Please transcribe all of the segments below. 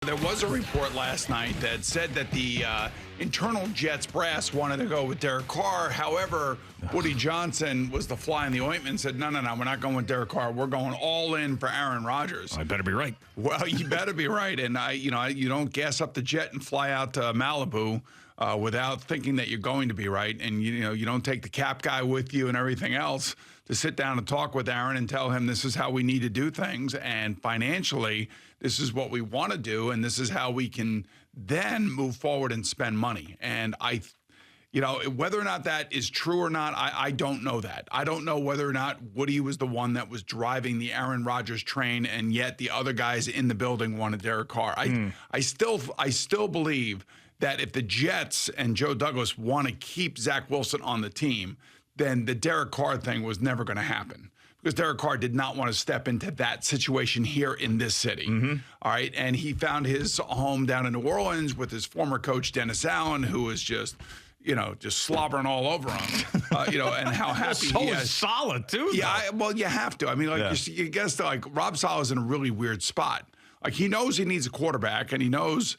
There was a report last night that said that the internal Jets brass wanted to go with Derek Carr. However, Woody Johnson was the fly in the ointment and said, no, we're not going with Derek Carr. We're going all in for Aaron Rodgers. I better be right. Well, you better be right. And, you don't gas up the jet and fly out to Malibu without thinking that you're going to be right. And, you don't take the cap guy with you and everything else to sit down and talk with Aaron and tell him this is how we need to do things. And financially, this is what we want to do. And this is how we can then move forward and spend money. And whether or not that is true or not, I don't know that. I don't know whether or not Woody was the one that was driving the Aaron Rodgers train, and yet the other guys in the building wanted Derek Carr. I still believe that if the Jets and Joe Douglas want to keep Zach Wilson on the team, then the Derek Carr thing was never going to happen, because Derek Carr did not want to step into that situation here in this city. All right. And he found his home down in New Orleans with his former coach, Dennis Allen, who was just slobbering all over him, and how happy he is. Solid, too. Yeah, well, you have to. I mean, you guess that, Rob Saleh's in a really weird spot. Like, he knows he needs a quarterback, and he knows,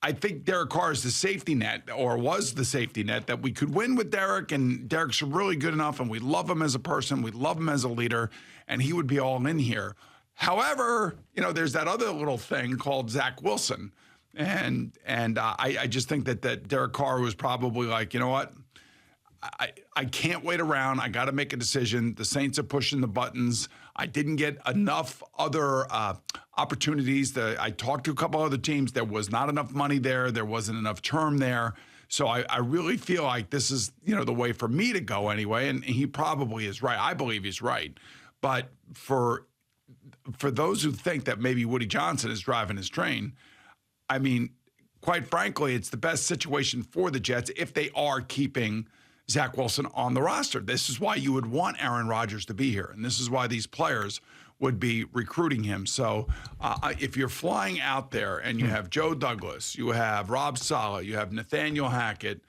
I think Derek Carr is the safety net, or was the safety net, that we could win with Derek, and Derek's really good enough, and we love him as a person, we love him as a leader, and he would be all in here. However, there's that other little thing called Zach Wilson. And I just think that Derek Carr was probably like, you know what? I can't wait around. I got to make a decision. The Saints are pushing the buttons. I didn't get enough other opportunities. I talked to a couple other teams. There was not enough money there. There wasn't enough term there. So I really feel like this is, the way for me to go anyway. And he probably is right. I believe he's right. But for those who think that maybe Woody Johnson is driving his train, I mean, quite frankly, it's the best situation for the Jets if they are keeping Zach Wilson on the roster. This is why you would want Aaron Rodgers to be here, and this is why these players would be recruiting him. So if you're flying out there and you have Joe Douglas, you have Rob Saleh, you have Nathaniel Hackett,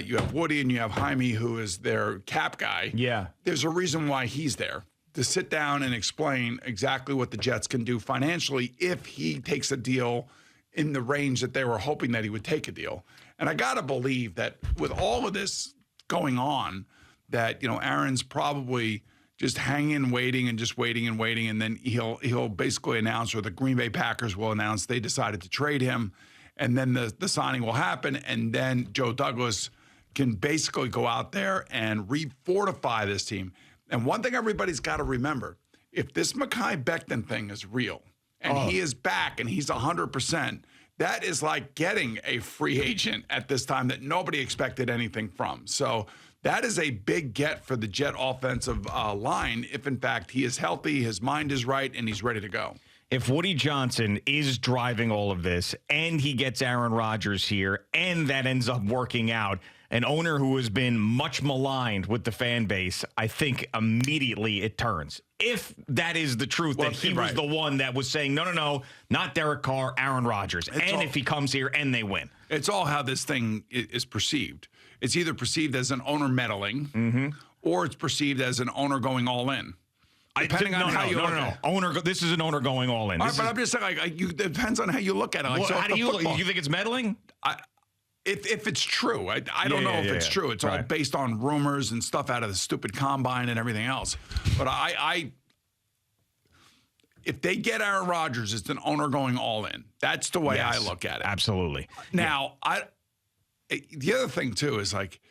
you have Woody, and you have Jaime, who is their cap guy. Yeah. There's a reason why he's there, to sit down and explain exactly what the Jets can do financially if he takes a deal in the range that they were hoping that he would take a deal. And I got to believe that with all of this going on, that, Aaron's probably just hanging, waiting, and just waiting and waiting. And then he'll basically announce, or the Green Bay Packers will announce they decided to trade him. And then the signing will happen. And then Joe Douglas can basically go out there and refortify this team. And one thing everybody's got to remember, if this Mekhi Becton thing is real, and he is back and he's 100%, that is like getting a free agent at this time that nobody expected anything from. So that is a big get for the Jet offensive line if, in fact, he is healthy, his mind is right, and he's ready to go. If Woody Johnson is driving all of this and he gets Aaron Rodgers here and that ends up working out, an owner who has been much maligned with the fan base, I think immediately it turns. If that is the truth, that he was the one that was saying, no, not Derek Carr, Aaron Rodgers. If he comes here and they win. It's all how this thing is perceived. It's either perceived as an owner meddling, or it's perceived as an owner going all in. Depending on how you look at it. This is an owner going all in. But I'm just saying, it depends on how you look at it. How do you look? You think it's meddling? If it's true, I don't know if it's true. It's all based on rumors and stuff out of the stupid combine and everything else. But if they get Aaron Rodgers, it's an owner going all in. That's the way I look at it. Absolutely. Now, the other thing too is, like,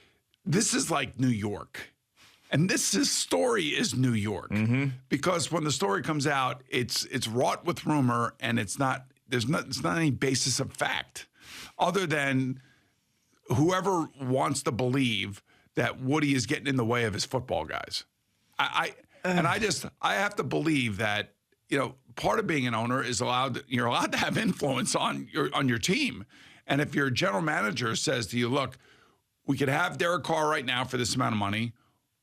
this is like New York, and this story is New York, because when the story comes out, it's wrought with rumor, and it's not any basis of fact, other than whoever wants to believe that Woody is getting in the way of his football guys. I have to believe that, part of being an owner is you're allowed to have influence on your team. And if your general manager says to you, look, we could have Derek Carr right now for this amount of money,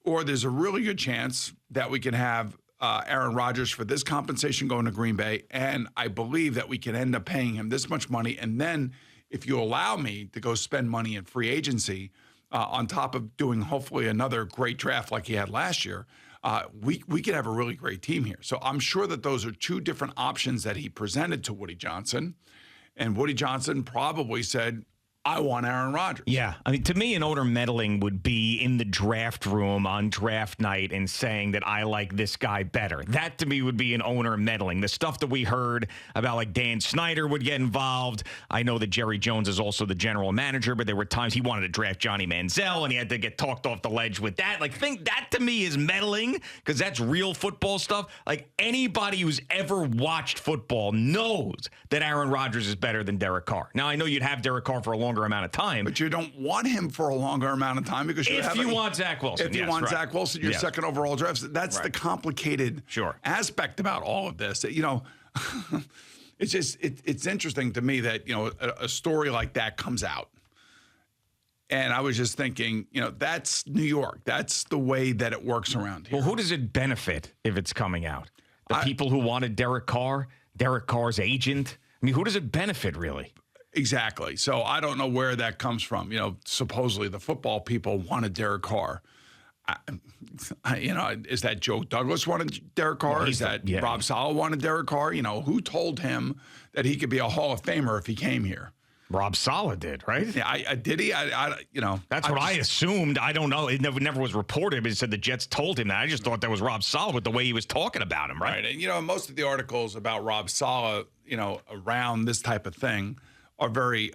or there's a really good chance that we can have Aaron Rodgers for this compensation going to Green Bay, and I believe that we can end up paying him this much money, and then if you allow me to go spend money in free agency on top of doing hopefully another great draft like he had last year, we could have a really great team here. So I'm sure that those are two different options that he presented to Woody Johnson. And Woody Johnson probably said, I want Aaron Rodgers. Yeah. I mean, to me, an owner meddling would be in the draft room on draft night and saying that I like this guy better. That, to me, would be an owner meddling. The stuff that we heard about, like, Dan Snyder would get involved. I know that Jerry Jones is also the general manager, but there were times he wanted to draft Johnny Manziel, and he had to get talked off the ledge with that. Like, that, to me, is meddling, because that's real football stuff. Like, anybody who's ever watched football knows that Aaron Rodgers is better than Derek Carr. Now, I know you'd have Derek Carr for a longer amount of time. But you don't want him for a longer amount of time because if you want Zach Wilson. If you want Zach Wilson, your second overall draft, that's the complicated aspect about all of this. You know, it's just it's interesting to me that, you know, a story like that comes out. And I was just thinking, you know, that's New York. That's the way that it works around here. Well, who does it benefit if it's coming out? The people who wanted Derek Carr, Derek Carr's agent? I mean, who does it benefit, really? Exactly. So I don't know where that comes from. You know, supposedly the football people wanted Derek Carr. You know, is that Joe Douglas wanted Derek Carr? Well, is that Rob Saleh wanted Derek Carr? You know, who told him that he could be a Hall of Famer if he came here? Rob Saleh did, right? Yeah, did he? You know, that's what I assumed. I don't know. It never was reported, but it said the Jets told him that. I just thought that was Rob Saleh with the way he was talking about him, right? And, you know, most of the articles about Rob Saleh, you know, around this type of thing are very,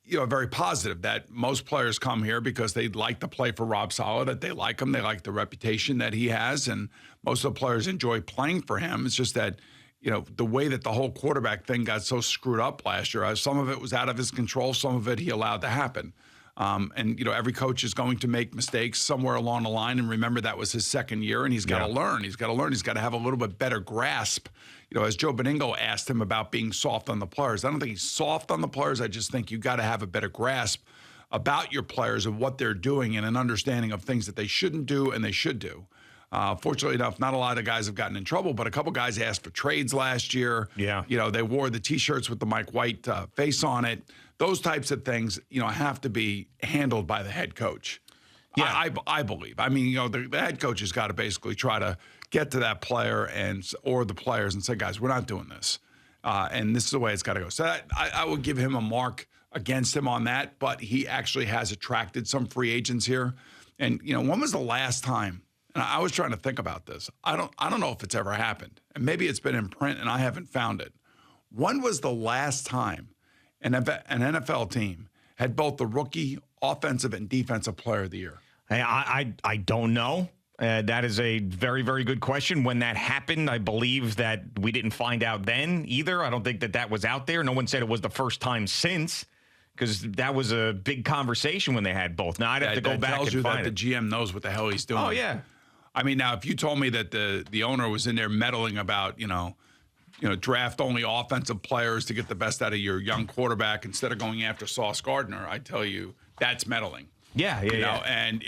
you know, very positive, that most players come here because they'd like to play for Rob Saleh, that they like him, they like the reputation that he has, and most of the players enjoy playing for him. It's just that, you know, the way that the whole quarterback thing got so screwed up last year, some of it was out of his control, some of it he allowed to happen. And, you know, every coach is going to make mistakes somewhere along the line. And remember, that was his second year, and he's got to learn. He's got to learn. He's got to have a little bit better grasp. You know, as Joe Beningo asked him about being soft on the players, I don't think he's soft on the players. I just think you got to have a better grasp about your players and what they're doing, and an understanding of things that they shouldn't do and they should do. Fortunately enough, not a lot of guys have gotten in trouble, but a couple guys asked for trades last year. Yeah. You know, they wore the T-shirts with the Mike White face on it. Those types of things, you know, have to be handled by the head coach. Yeah, I believe. I mean, you know, the head coach has got to basically try to get to that player or the players and say, guys, we're not doing this. And this is the way it's got to go. So I would give him a mark against him on that, but he actually has attracted some free agents here. And, you know, when was the last time? And I was trying to think about this. I don't know if it's ever happened. And maybe it's been in print and I haven't found it. When was the last time an NFL team had both the rookie offensive and defensive player of the year? I don't know. That is a very, very good question. When that happened, I believe that we didn't find out then either. I don't think that was out there. No one said it was the first time since, because that was a big conversation when they had both. Now, I'd have to go back and find it. That tells you that the GM knows what the hell he's doing. Oh, yeah. I mean, now, if you told me that the owner was in there meddling about, you know, draft only offensive players to get the best out of your young quarterback instead of going after Sauce Gardner, I tell you, that's meddling. Yeah. And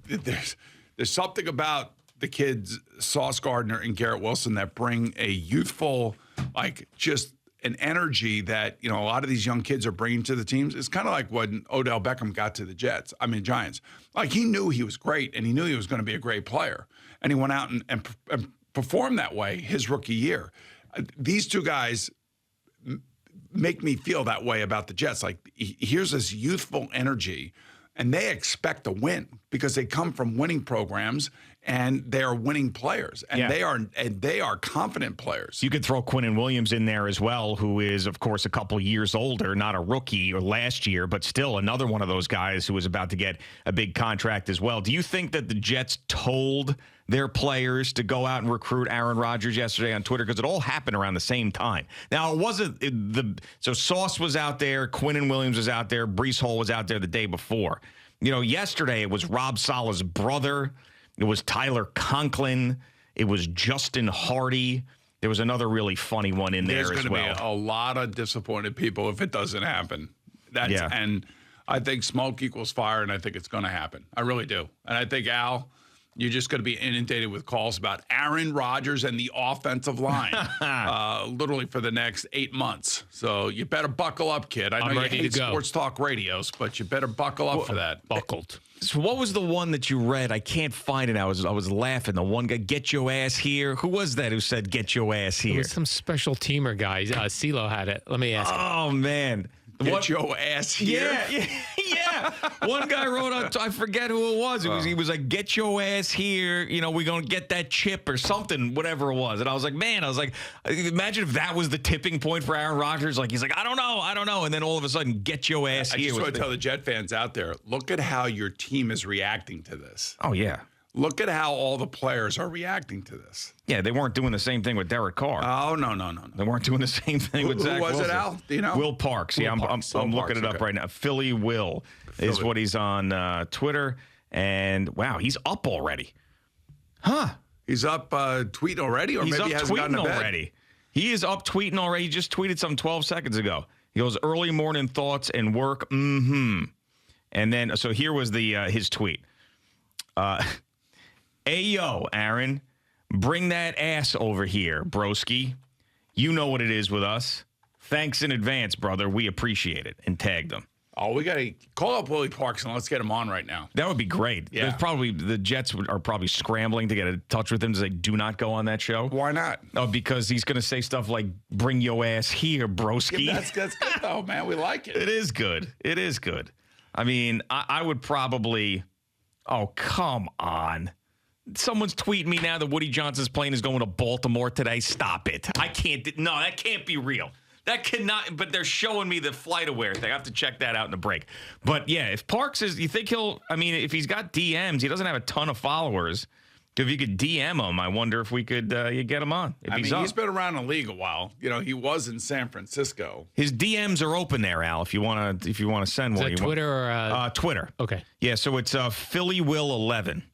there's something about the kids, Sauce Gardner and Garrett Wilson, that bring a youthful, like, just an energy that, you know, a lot of these young kids are bringing to the teams. It's kind of like when Odell Beckham got to the Giants. Like, he knew he was great, and he knew he was going to be a great player, and he went out and performed that way his rookie year. These two guys make me feel that way about the Jets. Like, here's this youthful energy, and they expect to win because they come from winning programs and they are winning players, and they are confident players. You could throw Quinnen Williams in there as well, who is, of course, a couple years older, not a rookie or last year, but still another one of those guys who was about to get a big contract as well. Do you think that the Jets told their players to go out and recruit Aaron Rodgers yesterday on Twitter? Because it all happened around the same time. Now, it wasn't so Sauce was out there, Quinnen Williams was out there, Breece Hall was out there the day before. You know, yesterday it was Rob Saleh's brother. It was Tyler Conklin. It was Justin Hardy. There was another really funny one in there as well. There's going to be a lot of disappointed people if it doesn't happen. And I think smoke equals fire, and I think it's going to happen. I really do. And I think, Al, you're just going to be inundated with calls about Aaron Rodgers and the offensive line literally for the next 8 months. So you better buckle up, kid. I know you hate sports talk radios, but you better buckle up for that. Buckled. So what was the one that you read? I can't find it. I was laughing. The one guy, get your ass here. Who was that who said get your ass here? It was some special teamer guy. CeeLo had it. Let me ask him. Oh, man. Get your ass here. Yeah. One guy wrote on, I forget who it was. He was like, get your ass here. You know, we're going to get that chip or something, whatever it was. And I was like, imagine if that was the tipping point for Aaron Rodgers. Like, he's like, I don't know. And then all of a sudden, get your ass here. I just want to tell the Jet fans out there, look at how your team is reacting to this. Oh, yeah. Look at how all the players are reacting to this. Yeah, they weren't doing the same thing with Derek Carr. Oh, no. They weren't doing the same thing with Zach Wilson. Wilson. Who was it, Al? Do you know? Will Parks. Yeah, I'm looking it up right now. Philly Will is what he's on Twitter. And, wow, he's up already. Huh. He's up tweeting already? Or he's maybe up he hasn't gotten tweeting to bed? already. He is up tweeting already. He just tweeted some 12 seconds ago. He goes, early morning thoughts and work. Mm-hmm. And then, so here was his tweet. Ayo, Aaron, bring that ass over here, broski. You know what it is with us. Thanks in advance, brother. We appreciate it. And tagged them. Oh, we got to call up Willie Parks and let's get him on right now. That would be great. Yeah. The Jets are probably scrambling to get in touch with him to say, do not go on that show. Why not? Oh, because he's going to say stuff like, bring your ass here, broski. Yeah, that's good, though, man. We like it. It is good. It is good. I mean, I would probably, oh, come on. Someone's tweeting me now that Woody Johnson's plane is going to Baltimore today. Stop it. I can't. No, that can't be real. That cannot. But they're showing me the flight aware thing. I have to check that out in the break. But yeah, if Parks is, you think if he's got DMs, he doesn't have a ton of followers. If you could DM him, I wonder if we could you get him on. He's been around the league a while. You know, he was in San Francisco. His DMs are open there, Al. If you want to send one, Is that Twitter or Twitter? Okay. Yeah, so it's Philly Will 11.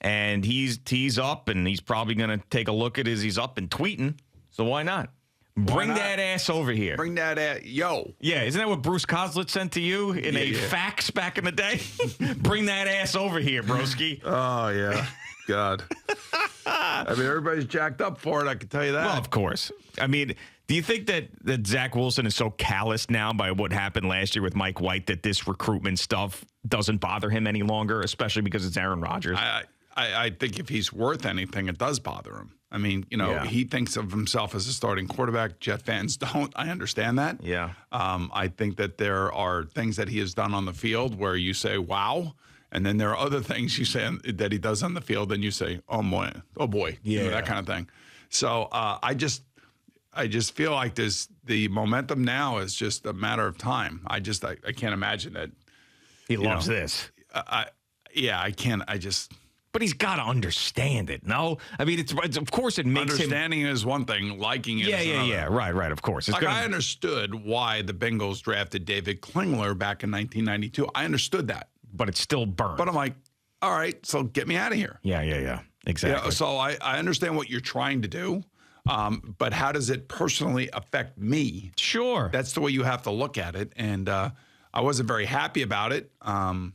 And he's up, and he's probably going to take a look at he's up and tweeting. So why not? Bring that ass over here. Bring that ass. Yo. Yeah, isn't that what Bruce Coslett sent to you in a fax back in the day? Bring that ass over here, broski. Oh, yeah. God. I mean, everybody's jacked up for it, I can tell you that. Well, of course. I mean, do you think that Zach Wilson is so calloused now by what happened last year with Mike White that this recruitment stuff doesn't bother him any longer, especially because it's Aaron Rodgers? I think if he's worth anything, it does bother him. I mean, he thinks of himself as a starting quarterback. Jet fans don't. I understand that. Yeah. I think that there are things that he has done on the field where you say, wow. And then there are other things you say that he does on the field and you say, oh boy. Yeah. That kind of thing. So I just feel like the momentum now is just a matter of time. I can't imagine that. He loves this. I can't. But he's got to understand it, no? I mean, it's of course it makes understanding is one thing, liking it is another. Yeah. Right, of course. I understood why the Bengals drafted David Klingler back in 1992. I understood that. But it's still burned. But I'm like, all right, so get me out of here. Yeah. Exactly. Yeah, so I understand what you're trying to do, but how does it personally affect me? Sure. That's the way you have to look at it. And I wasn't very happy about it. I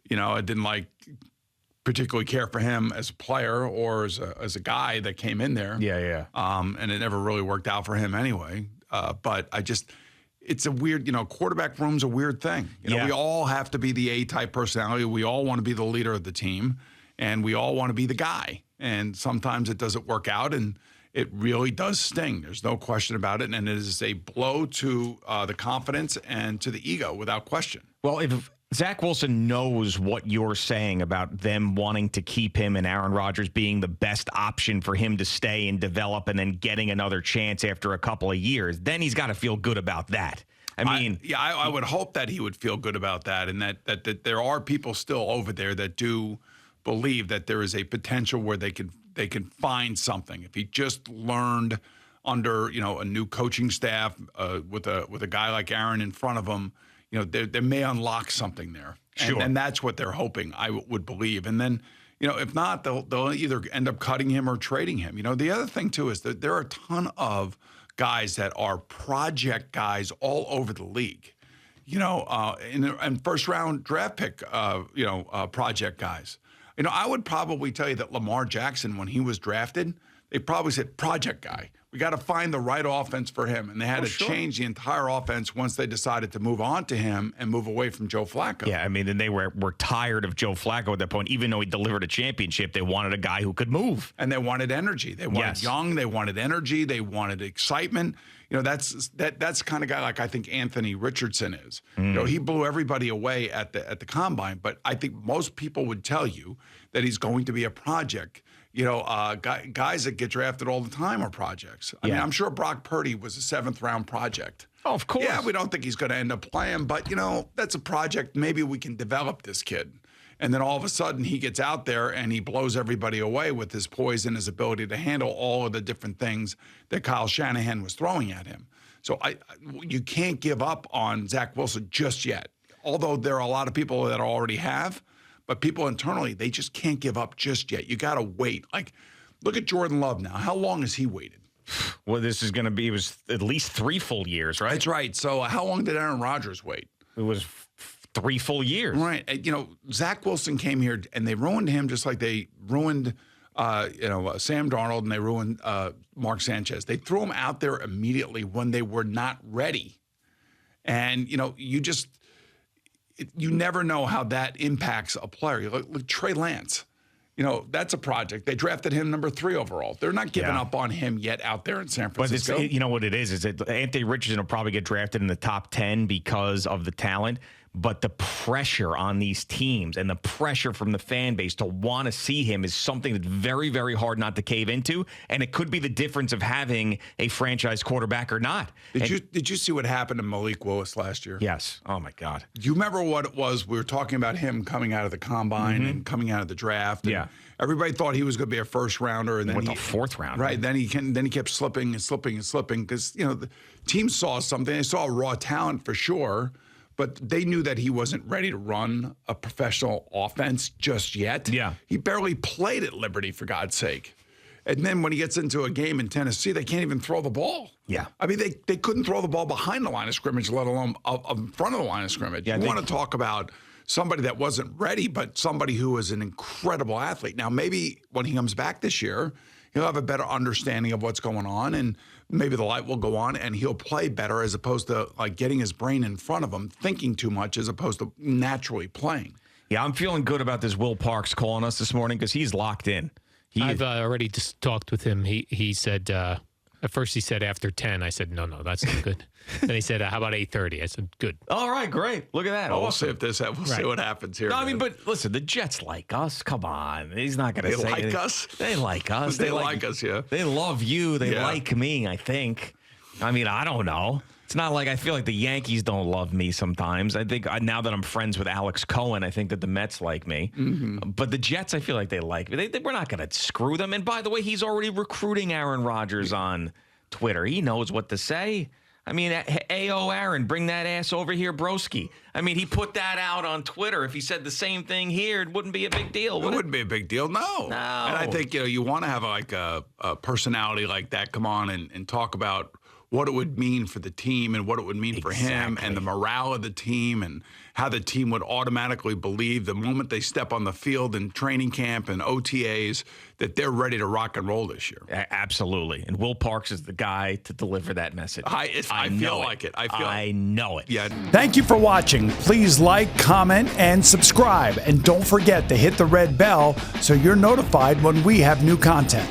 didn't particularly care for him as a player or as a guy that came in there. Yeah. And it never really worked out for him anyway. But it's a weird, quarterback room's a weird thing. We all have to be the A-type personality. We all want to be the leader of the team, and we all want to be the guy. And sometimes it doesn't work out, and it really does sting. There's no question about it, and it is a blow to the confidence and to the ego, without question. Well, if Zach Wilson knows what you're saying about them wanting to keep him and Aaron Rodgers being the best option for him to stay and develop and then getting another chance after a couple of years, then he's got to feel good about that. I would hope that he would feel good about that, and that there are people still over there that do believe that there is a potential where they can find something. If he just learned under a new coaching staff with a guy like Aaron in front of him, they may unlock something there. Sure. And that's what they're hoping, I would believe. And then, if not, they'll either end up cutting him or trading him. The other thing, too, is that there are a ton of guys that are project guys all over the league, and first-round draft pick, project guys. I would probably tell you that Lamar Jackson, when he was drafted, they probably said project guy. We got to find the right offense for him. And they had to change the entire offense once they decided to move on to him and move away from Joe Flacco. Yeah, I mean, and they were tired of Joe Flacco at that point. Even though he delivered a championship, they wanted a guy who could move. And they wanted energy. They wanted young. They wanted energy. They wanted excitement. You know, that's the kind of guy like I think Anthony Richardson is. You know, he blew everybody away at the combine, but I think most people would tell you that he's going to be a project. You know, guys that get drafted all the time are projects. I mean, I'm sure Brock Purdy was a 7th-round project. Oh, of course. Yeah, we don't think he's going to end up playing, but, you know, that's a project. Maybe we can develop this kid. And then all of a sudden he gets out there and he blows everybody away with his poise and his ability to handle all of the different things that Kyle Shanahan was throwing at him. So you can't give up on Zach Wilson just yet, although there are a lot of people that already have. But people internally, they just can't give up just yet. You got to wait. Like, look at Jordan Love now. How long has he waited? Well, this is going to be, it was at least 3 full years, right? That's right. So how long did Aaron Rodgers wait? It was 3 full years. Right. You know, Zach Wilson came here and they ruined him just like they ruined, Sam Darnold and they ruined Mark Sanchez. They threw him out there immediately when they were not ready. And, you know, you never know how that impacts a player. Look, Trey Lance, you know, that's a project. They drafted him number 3 overall. They're not giving up on him yet out there in San Francisco. But you know what it is that Anthony Richardson will probably get drafted in the top 10 because of the talent. But the pressure on these teams and the pressure from the fan base to want to see him is something that's very, very hard not to cave into. And it could be the difference of having a franchise quarterback or not. Did you see what happened to Malik Willis last year? Yes. Oh, my God. Do you remember what it was? We were talking about him coming out of the combine and coming out of the draft. Yeah. Everybody thought he was going to be a first rounder. And then went to 4th round. Right. Then he kept slipping and slipping and slipping because, you know, the team saw something. They saw raw talent for sure. But they knew that he wasn't ready to run a professional offense just yet. Yeah. He barely played at Liberty, for God's sake. And then when he gets into a game in Tennessee, they can't even throw the ball. Yeah. I mean, they couldn't throw the ball behind the line of scrimmage, let alone in front of the line of scrimmage. Yeah, you want to talk about somebody that wasn't ready, but somebody who was an incredible athlete. Now, maybe when he comes back this year, he'll have a better understanding of what's going on, and maybe the light will go on, and he'll play better as opposed to like getting his brain in front of him, thinking too much as opposed to naturally playing. Yeah, I'm feeling good about this Will Parks calling us this morning because he's locked in. I've already just talked with him. He said, at first he said after 10. I said, no, that's not good. Then he said, how about 8:30? I said, good. All right, great. Look at that. Well, we'll see if we'll see what happens here. No, I mean, but listen, the Jets like us. Come on. He's not going to say like us. They like us. They like us, yeah. They love you. They like me, I think. I mean, I don't know. It's not like I feel like the Yankees don't love me sometimes. I think now that I'm friends with Alex Cohen, I think that the Mets like me. Mm-hmm. But the Jets, I feel like they like me. We're not going to screw them. And by the way, he's already recruiting Aaron Rodgers on Twitter. He knows what to say. I mean, A.O. Aaron, bring that ass over here, broski. I mean, he put that out on Twitter. If he said the same thing here, it wouldn't be a big deal, would it? It wouldn't be a big deal, no. And I think, you want to have like a personality like that come on and talk about what it would mean for the team and what it would mean for him and the morale of the team and how the team would automatically believe the moment they step on the field in training camp and OTAs that they're ready to rock and roll this year. Absolutely. And Will Parks is the guy to deliver that message. I feel like it. I know it. Yeah. Thank you for watching. Please like, comment, and subscribe. And don't forget to hit the red bell so you're notified when we have new content.